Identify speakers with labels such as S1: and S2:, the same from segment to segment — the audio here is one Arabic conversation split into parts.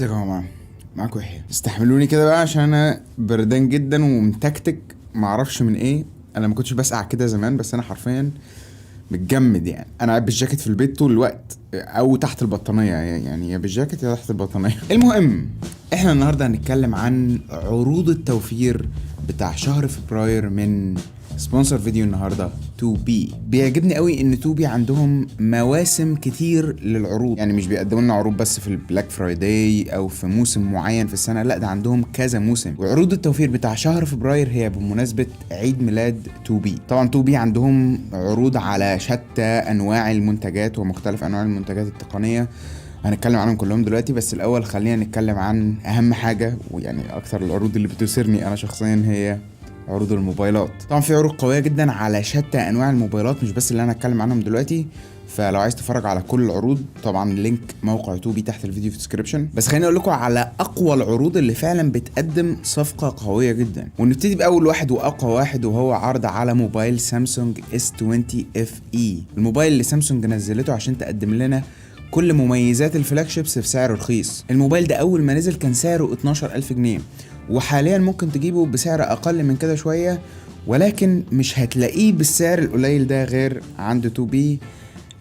S1: ازيكم يا جماعه؟ معاكم يحيى. استحملوني كده بقى عشان انا بردان جدا ومتكتك، معرفش من ايه. انا ما كنتش بسقع كده زمان، بس انا حرفيا متجمد. يعني انا قاعد بالجاكيت في البيت طول الوقت او تحت البطانيه، يعني يا بالجاكيت يا تحت البطانيه. المهم، احنا النهارده هنتكلم عن عروض التوفير بتاع شهر فبراير من سبونسر فيديو النهارده 2B. بيعجبني قوي ان 2B عندهم مواسم كتير للعروض، يعني مش بيقدموا لنا عروض بس في البلاك فرايداي او في موسم معين في السنه، لا ده عندهم كذا موسم. وعروض التوفير بتاع شهر فبراير هي بمناسبه عيد ميلاد 2B. طبعا 2B عندهم عروض على شتى انواع المنتجات ومختلف انواع المنتجات التقنيه، هنتكلم عنهم كلهم دلوقتي. بس الاول خلينا نتكلم عن اهم حاجه، ويعني اكثر العروض اللي بتثيرني انا شخصيا هي عروض الموبايلات. طبعا في عروض قويه جدا على شتى انواع الموبايلات، مش بس اللي انا هتكلم عنهم دلوقتي. فلو عايز تتفرج على كل العروض، طبعا لينك موقع 2B تحت الفيديو في الديسكربشن. بس خليني اقول لكم على اقوى العروض اللي فعلا بتقدم صفقه قويه جدا، ونبتدي باول واحد واقوى واحد، وهو عرض على موبايل سامسونج S20 FE. الموبايل اللي سامسونج نزلته عشان تقدم لنا كل مميزات الفلاج شيبس في سعر رخيص. الموبايل ده اول ما نزل كان سعره 12000 جنيه، وحاليا ممكن تجيبه بسعر اقل من كده شوية، ولكن مش هتلاقيه بالسعر القليل ده غير عند 2B.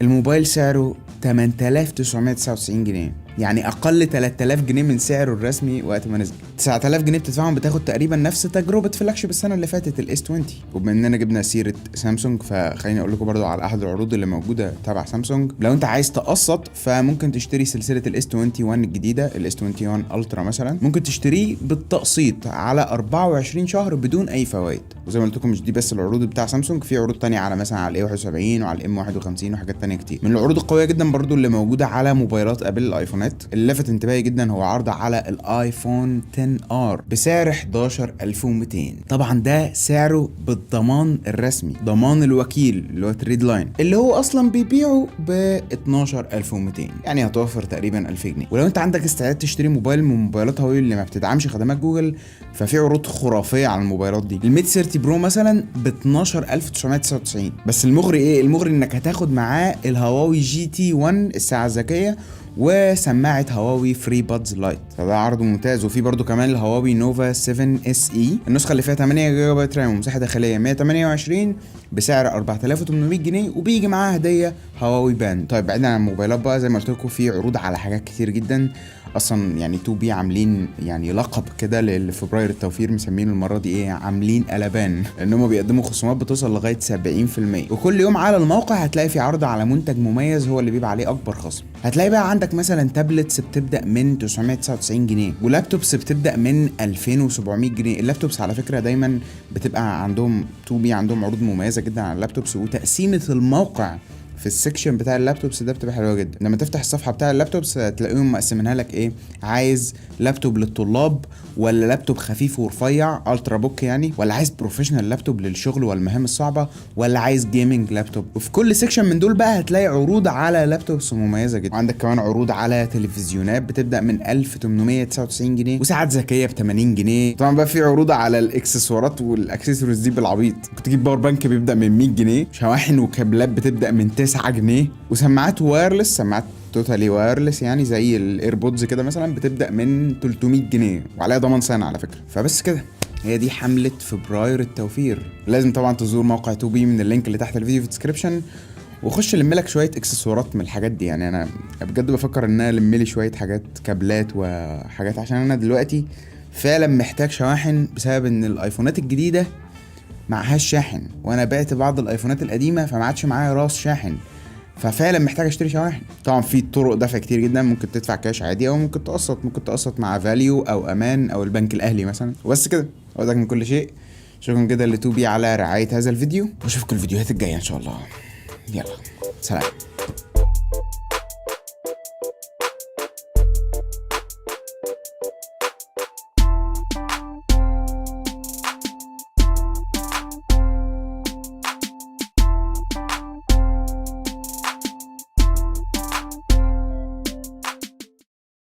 S1: الموبايل سعره 8999 جنيه، يعني اقل 3000 جنيه من سعره الرسمي وقت ما نزل. 9000 جنيه بتدفعهم بتاخد تقريبا نفس تجربه فلاج شيب السنه اللي فاتت الاس 20. وبما اننا جبنا سيره سامسونج، فخليني اقول لكم برضو على احد العروض اللي موجوده تبع سامسونج. لو انت عايز تقسط فممكن تشتري سلسله الاس 21 الجديده، الاس 21 الترا مثلا، ممكن تشتريه بالتقسيط على 24 شهر بدون اي فوائد. وزي ما قلت لكم مش دي بس العروض بتاع سامسونج، في عروض تانية على مثلا على الاي 71 وعلى الام 51 وحاجات تانية كتير. من العروض القويه جدا برضو اللي موجوده على موبايلات ابل الايفونات، اللي لفت انتباهي جدا هو عرض على الايفون 10R بسعر 11200. طبعا ده سعره بالضمان الرسمي، ضمان الوكيل اللي هو تريد لاين، اللي هو اصلا بيبيعه ب 12200، يعني هتوفر تقريبا 1000 جنيه. ولو انت عندك استعداد تشتري موبايل من موبايلات هواوي اللي ما بتدعمش خدمات جوجل، ففي عروض خرافيه على الموبايلات دي. الميت 30 برو مثلا ب 12999. بس المغري ايه؟ المغري انك هتاخد معاه الهواوي GT1 الساعه الذكيه وسماعه هواوي فري بادز لايت، فده عرض ممتاز. وفي برضو كمان الهواوي نوفا 7 SE، النسخه اللي فيها 8 جيجا بايت رام ومساحه داخليه 128 بسعر 4800 جنيه، وبيجي معاها هديه هواوي باند. طيب بعيدا عن الموبايلات بقى، زي ما قلت لكم في عروض على حاجات كتير جدا. اصلا يعني 2B عاملين يعني لقب كده لفبراير التوفير، مسمينه المره دي ايه؟ عاملين قلبان، لان هم بيقدموا خصومات بتوصل لغايه 70%. وكل يوم على الموقع هتلاقي في عرض على منتج مميز هو اللي بيبقى عليه اكبر خصم. هتلاقي بقى عندك مثلا تابلتس بتبدا من 999 جنيه، ولابتوبس بتبدا من 2700 جنيه. اللابتوبس على فكره دايما بتبقى عندهم 2B عندهم عروض مميزه جدا على اللابتوبس، وتقسيمه الموقع في السكشن بتاع اللابتوبس ده بتبقى حلوه جدا. لما تفتح الصفحه بتاع اللابتوبس هتلاقيهم مقسمينها لك ايه؟ عايز لابتوب للطلاب، ولا لابتوب خفيف ورفيع الترا بوك يعني، ولا عايز بروفيشنال لابتوب للشغل والمهام الصعبه، ولا عايز جيمنج لابتوب. وفي كل سكشن من دول بقى هتلاقي عروض على لابتوبس مميزه جدا. وعندك كمان عروض على تلفزيونات بتبدا من 1899 جنيه، وساعات ذكيه ب 80 جنيه. طبعا بقى في عروض على الاكسسوارات والاكسسوارز دي بالعبيط. كنت تجيب باور بانك بيبدا من 100 جنيه، شواحن وكابلات بتبدا من 9 جنيه، وسماعات وايرلس، سماعات توتالي وايرلس يعني زي الايربودز كده مثلا، بتبدا من 300 جنيه وعليها ضمان سنه على فكره. فبس كده، هي دي حمله فبراير التوفير. لازم طبعا تزور موقع 2B من اللينك اللي تحت الفيديو في الديسكربشن، وخش لم لك شويه اكسسوارات من الحاجات دي. يعني انا بجد بفكر ان انا الم لي شويه حاجات، كابلات وحاجات، عشان انا دلوقتي فعلا محتاج شواحن بسبب ان الايفونات الجديده معهاش شاحن، وانا بعت بعض الايفونات القديمه فما عادش معايا راس شاحن، ففعلا محتاج اشتري شواحن. طبعا في طرق دفع كتير جدا، ممكن تدفع كاش عادي او ممكن تقسط مع فاليو او امان او البنك الاهلي مثلا. وبس كده، وده من كل شيء. شكرا جدا ل2B على رعايه هذا الفيديو، واشوفكم الفيديوهات الجايه ان شاء الله. يلا سلام.